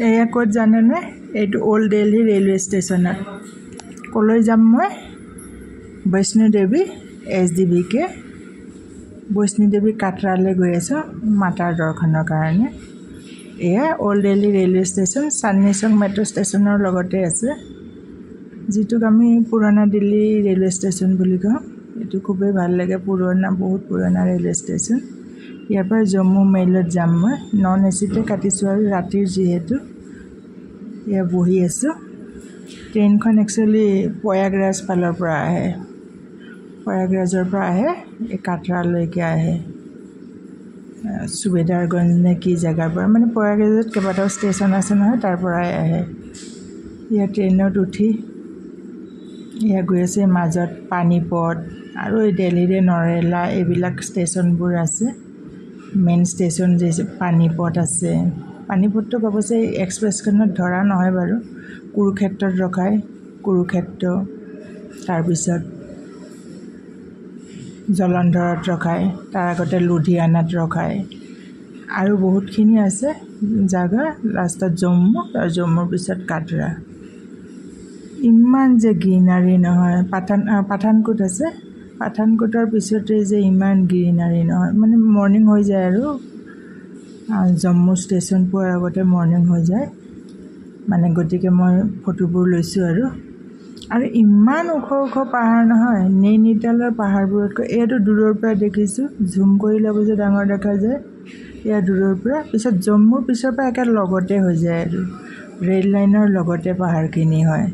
এয়া ক'ত জানেনে এইটো ওল্ড দিল্লী ৰেলৱে ষ্টেচনত কলৈ যাম মই বৈষ্ণো দেৱী SDBK বৈষ্ণো দেৱী কাটৰালৈ গৈ আছোঁ মাতাৰ দৰ্শনৰ কাৰণে এয়া old Delhi railway station Chandni চৌক মেট্ৰ' ষ্টেচনৰ লগতে আছে যিটোক আমি পুৰণা দিল্লী ৰেলৱে ষ্টেচন বুলি কওঁ এইটো খুবেই ভাল লাগে পুৰণা বহুত পুৰণা ৰেলৱে ষ্টেচন ইয়াৰ পৰা জম্মু মেইলত যাম মই নন এচিতে কাটিছোঁ আৰু ৰাতিৰ যিহেতু এয়া বহি আছোঁ ট্ৰেইনখন একচুৱেলি প্ৰয়াগৰাজ ফালৰ পৰা আহে প্ৰয়াগৰাজৰ পৰা আহে এই কাটৰালৈকে আহে সুবেদাৰগঞ্জ নে কি জেগাৰ পৰা মানে প্ৰয়াগৰাজত কেইবাটাও ষ্টেচন আছে নহয় তাৰ পৰাই আহে ইয়াৰ ট্ৰেইনত উঠি ইয়া গৈ আছে মাজত পানীপথ আৰু এই দিল্লীৰে নৰেলা এইবিলাক ষ্টেচনবোৰ আছে মেইন ষ্টেচন যে পানীপথ আছে পানীপথটো অৱশ্যে এক্সপ্ৰেছখনত ধৰা নহয় বাৰু কুৰুক্ষেত্ৰত ৰখায় কুৰুক্ষেত্ৰ তাৰপিছত জলন্ধৰত ৰখায় তাৰ আগতে লুধিয়ানাত ৰখায় আৰু বহুতখিনি আছে জাগা লাষ্টত জম্মু আৰু জম্মুৰ পিছত কাটৰা ইমান যে গ্ৰীনাৰী নহয় পাঠানকোট আছে পাঠানকোটৰ পিছতে যে ইমান গ্ৰীনাৰী নহয় মানে মৰ্নিং হৈ যায় আৰু জম্মু ষ্টেচন পোৱাৰ আগতে মৰ্নিং হৈ যায় মানে গতিকে মই ফটোবোৰ লৈছোঁ আৰু ইমান ওখ ওখ পাহাৰ নহয় নৈনিতালৰ পাহাৰবোৰতকৈ এইটো দূৰৰ পৰা দেখিছোঁ জুম কৰি ল'ব যে ডাঙৰ দেখা যায় এয়া দূৰৰ পৰা পিছত জম্মুৰ পিছৰ পৰা একে লগতে হৈ যায় আৰু ৰেল লাইনৰ লগতে পাহাৰখিনি হয়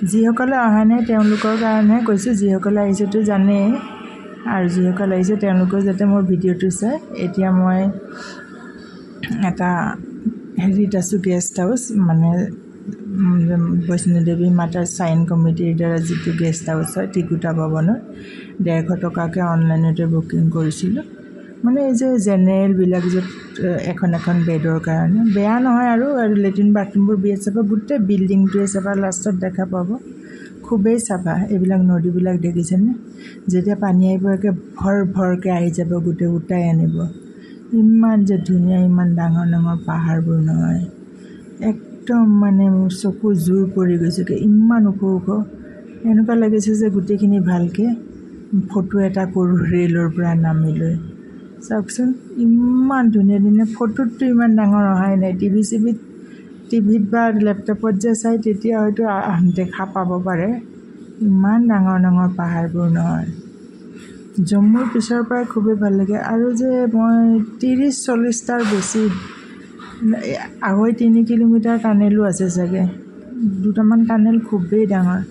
যিসকলে অহা নাই তেওঁলোকৰ কাৰণে কৈছোঁ যিসকলে আহিছেতো জানেই আৰু যিসকল আহিছে তেওঁলোকেও যাতে মোৰ ভিডিঅ'টো চাই এতিয়া মই এটা হেৰিত আছোঁ গেষ্ট হাউচ মানে বৈষ্ণো দেৱী মাতাৰ চাইন কমিটিৰ দ্বাৰা যিটো গেষ্ট হাউচ হয় টিকুটা ভৱনত 150 টকাকৈ অনলাইনতে বুকিং কৰিছিলোঁ মানে এই যে জেনেৰেলবিলাক য'ত এখন বেডৰ কাৰণে বেয়া নহয় আৰু লেট্ৰিন বাথৰুমবোৰ বিৰাট চাফা গোটেই বিল্ডিংটোৱে চাফা লাষ্টত দেখা পাব খুবেই চাফা এইবিলাক নদীবিলাক দেখিছেনে যেতিয়া পানী আহিব একে ভৰকৈ আহি যাব গোটেই উটাই আনিব ইমান যে ধুনীয়া ইমান ডাঙৰ ডাঙৰ পাহাৰবোৰ নহয় একদম মানে চকু জোৰ পৰি গৈছে ইমান ওখ ওখ এনেকুৱা লাগিছে যে গোটেইখিনি ভালকৈ ফটো এটা কৰোঁ ৰেলৰ পৰা নামি লৈ চাওকচোন ইমান ধুনীয়া ধুনীয়া ফটোততো ইমান ডাঙৰ অহাই নাই টিভিত বা লেপটপত যে চাই তেতিয়া হয়তো দেখা পাব পাৰে ইমান ডাঙৰ ডাঙৰ পাহাৰবোৰ নহয় জম্মুৰ পিছৰ পৰাই খুবেই ভাল লাগে আৰু যে মই 30-40টাৰ বেছি 2.5-3 কিলোমিটাৰ টানেলো আছে চাগে দুটামান টানেল খুবেই ডাঙৰ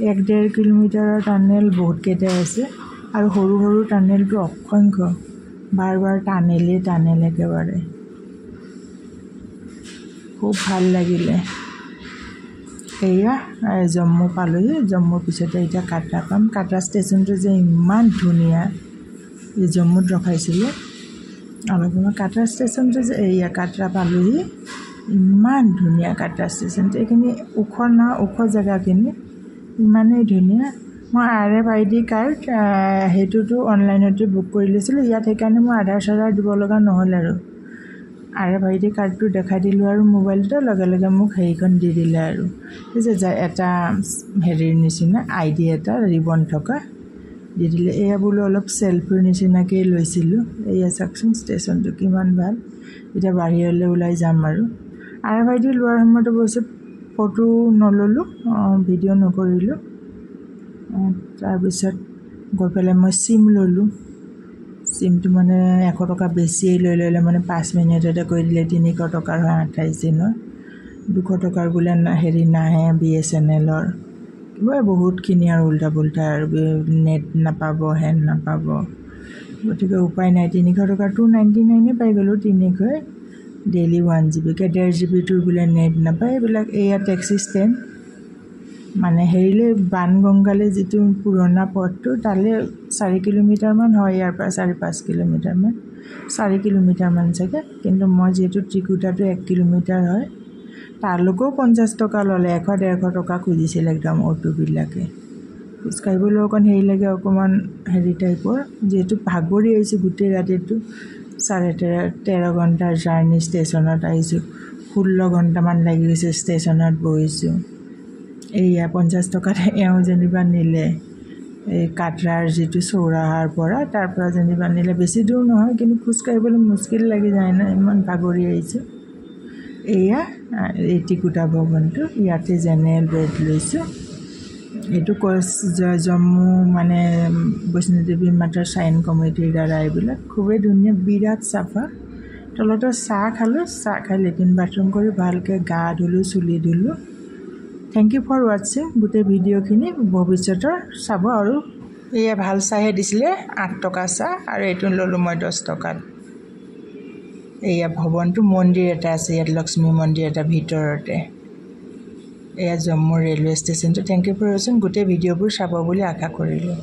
1-1.5 কিলোমিটাৰৰ টানেল বহুতকেইটাই আছে আৰু সৰু সৰু টানেলটো অসংখ্য বাৰ টানেল একেবাৰে খুব ভাল লাগিলে এয়া জম্মু পালোহি জম্মুৰ পিছতে এতিয়া কাটৰা পাম কাটৰা ষ্টেচনটো যে ইমান ধুনীয়া এই জম্মুত ৰখাইছিলে অলপ কাটৰা ষ্টেচনটো যে এয়া কাটৰা পালোহি ইমান ধুনীয়া কাটৰা ষ্টেচনটো এইখিনি ওখ জেগাখিনি ইমানেই ধুনীয়া মই RFID কাৰ্ড সেইটোতো অনলাইনতে বুক কৰি লৈছিলোঁ ইয়াত সেইকাৰণে মই আধাৰ দিব লগা নহ'ল আৰু RFID কাৰ্ডটো দেখাই দিলোঁ আৰু মোবাইলতে লগে লগে মোক সেইখন দি দিলে আৰু এই যে এটা হেৰিৰ নিচিনা ID এটা ৰিবন থকা দি দিলে এয়া বোলো অলপ চেলফিৰ নিচিনাকৈ লৈছিলোঁ এয়া চাওকচোন ষ্টেচনটো কিমান ভাল এতিয়া বাহিৰলৈ ওলাই যাম আৰু RFID লোৱাৰ সময়ত অৱশ্যে ফটো নল'লোঁ ভিডিঅ' নকৰিলোঁ তাৰপিছত গৈ পেলাই মই চিম ল'লোঁ চিমটো মানে 100 টকা বেছিয়ে লৈ ল'লে মানে 5 মিনিটতে কৰি দিলে 300 টকাৰ হয় 28 দিনৰ 200 টকাৰ বোলে হেৰি নাহে BSNLৰ কিবা বহুতখিনি আৰু উল্টা পুল্টা আৰু নেট নাপাব হেন নাপাব গতিকে উপায় নাই 300 টকাৰ 299 পাই গ'লোঁ 300 ডেইলি 1 GB 1.5 GBটোৰ বোলে নেট নাপায় এইবিলাক এয়া টেক্সি ষ্টেণ্ড মানে হেৰিলে বানগংগালে যিটো পুৰণা পথটো তালে 4 কিলোমিটাৰমান হয় ইয়াৰ পৰা 4-5 কিলোমিটাৰমান 4 কিলোমিটাৰমান চাগে কিন্তু মই যেহেতু ত্ৰিকুটাটো 1 কিলোমিটাৰ হয় তালৈকেও 50 টকা ল'লে 100-150 টকা খুজিছিল একদম অটোবিলাকে খোজকাঢ়িবলৈ অকণ হেৰি লাগে অকণমান হেৰি টাইপৰ যেহেতু ভাগৰি আহিছোঁ গোটেই ৰাতিটো 13.5 ঘণ্টাৰ জাৰ্ণি ষ্টেচনত আহিছোঁ 16 ঘণ্টামান লাগি গৈছে ষ্টেচনত বহিছোঁ এয়া 50 টকাত এওঁ যেনিবা নিলে এই কাটৰাৰ যিটো চৌৰাহাৰ পৰা তাৰ পৰা যেনিবা নিলে বেছি দূৰ নহয় কিন্তু খোজ কাঢ়িবলৈ মুস্কিল লাগি যায় না ইমান ভাগৰি আহিছে এয়া এই টিকুটা ভৱনটো ইয়াতে জেনেৰেল বেড লৈছোঁ এইটো জম্মু মানে বৈষ্ণো দেৱী মাতাৰ চাইন কমিটিৰ দ্বাৰা এইবিলাক খুবেই ধুনীয়া বিৰাট চাফা তলতে চাহ খালোঁ চাহ খাই লেট্ৰিন বাথৰুম কৰি ভালকৈ গা ধুলোঁ চুলি ধুলোঁ থেংক ইউ ফৰ ৱাটছিং গোটেই ভিডিঅ'খিনি ভৱিষ্যতৰ চাব আৰু এয়া ভাল চাহে দিছিলে 8 টকা চাহ আৰু এইটো ল'লোঁ মই 10 টকাত এয়া ভৱনটো মন্দিৰ এটা আছে ইয়াত লক্ষ্মী মন্দিৰ এটা ভিতৰতে এয়া জম্মু ৰেলৱে ষ্টেচনটো থেংক ইউ ফৰ ৱাটছিং গোটেই ভিডিঅ'বোৰ চাব বুলি আশা কৰিলোঁ